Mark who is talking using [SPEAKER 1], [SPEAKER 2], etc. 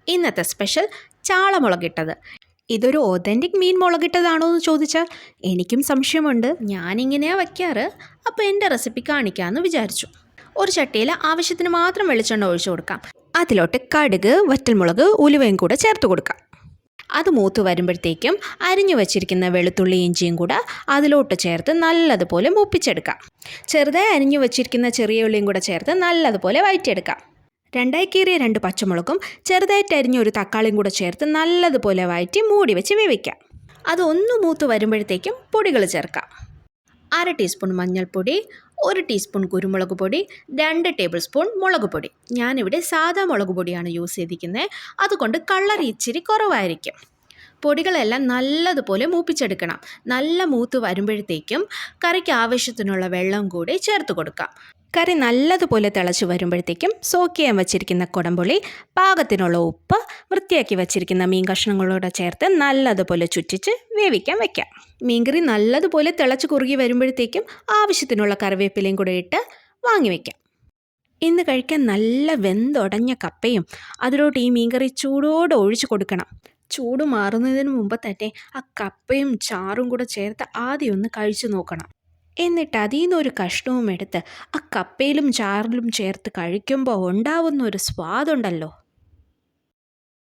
[SPEAKER 1] ഇന്നത്തെ സ്പെഷ്യൽ ചാള മുളകിട്ടത്. ഇതൊരു ഒതൻറ്റിക് മീൻ മുളകിട്ടതാണോ എന്ന് ചോദിച്ചാൽ എനിക്കും സംശയമുണ്ട്. ഞാനിങ്ങനെയാണ് വയ്ക്കാറ്. അപ്പോൾ എൻ്റെ റെസിപ്പി കാണിക്കാമെന്ന് വിചാരിച്ചു. ഒരു ചട്ടിയിൽ ആവശ്യത്തിന് മാത്രം വെളിച്ചെണ്ണ ഒഴിച്ചു കൊടുക്കാം. അതിലോട്ട് കടുക്, വറ്റൽമുളക്, ഉലുവയും കൂടെ ചേർത്ത് കൊടുക്കാം. അത് മൂത്ത് വരുമ്പോഴത്തേക്കും അരിഞ്ഞു വച്ചിരിക്കുന്ന വെളുത്തുള്ളി ഇഞ്ചിയും കൂടെ അതിലോട്ട് ചേർത്ത് നല്ലതുപോലെ മൂപ്പിച്ചെടുക്കാം. ചെറുതായി അരിഞ്ഞു വച്ചിരിക്കുന്ന ചെറിയ ഉള്ളിയും കൂടെ ചേർത്ത് നല്ലതുപോലെ വഴറ്റിയെടുക്കാം. രണ്ടായി കീറിയ 2 പച്ചമുളകും ചെറുതായിട്ട് അരിഞ്ഞ ഒരു തക്കാളിയും കൂടെ ചേർത്ത് നല്ലതുപോലെ വഴറ്റി മൂടി വെച്ച് വേവിക്കാം. അതൊന്ന് മൂത്ത് വരുമ്പോഴത്തേക്കും പൊടികൾ ചേർക്കാം. 1/2 ടീസ്പൂൺ മഞ്ഞൾപ്പൊടി, 1 ടീസ്പൂൺ കുരുമുളക് പൊടി, 2 ടേബിൾ സ്പൂൺ മുളക് പൊടി. ഞാനിവിടെ സാധാ മുളക് പൊടിയാണ് യൂസ് ചെയ്തിരിക്കുന്നത്, അതുകൊണ്ട് കളർ ഇച്ചിരി കുറവായിരിക്കും. പൊടികളെല്ലാം നല്ലതുപോലെ മൂപ്പിച്ചെടുക്കണം. നല്ല മൂത്ത് വരുമ്പോഴത്തേക്കും കറിക്ക് ആവശ്യത്തിനുള്ള വെള്ളം കൂടി ചേർത്ത് കൊടുക്കാം. കറി നല്ലതുപോലെ തിളച്ച് വരുമ്പോഴത്തേക്കും സോക്ക് ചെയ്യാൻ വച്ചിരിക്കുന്ന കുടംപുളി, പാകത്തിനുള്ള ഉപ്പ്, വൃത്തിയാക്കി വച്ചിരിക്കുന്ന മീൻ കഷ്ണങ്ങളോടെ ചേർത്ത് നല്ലതുപോലെ ചുറ്റിച്ച് വേവിക്കാൻ വയ്ക്കാം. മീൻകറി നല്ലതുപോലെ തിളച്ച് കുറുകി വരുമ്പോഴത്തേക്കും ആവശ്യത്തിനുള്ള കറിവേപ്പിലയും കൂടെ ഇട്ട് വാങ്ങി വയ്ക്കാം. ഇന്ന് കഴിക്കാൻ നല്ല വെന്തുടഞ്ഞ കപ്പയും അതിലോട്ട് ഈ മീൻകറി ചൂടോടെ ഒഴിച്ചു കൊടുക്കണം. ചൂട് മാറുന്നതിന് മുമ്പ് തന്നെ ആ കപ്പയും ചാറും കൂടെ ചേർത്ത് ആദ്യം ഒന്ന് കഴിച്ചു നോക്കണം. എന്നിട്ട് അതിൽ നിന്നൊരു കഷ്ണവും എടുത്ത് ആ കപ്പയിലും ചാറിലും ചേർത്ത് കഴിക്കുമ്പോൾ ഉണ്ടാവുന്ന ഒരു സ്വാദുണ്ടല്ലോ,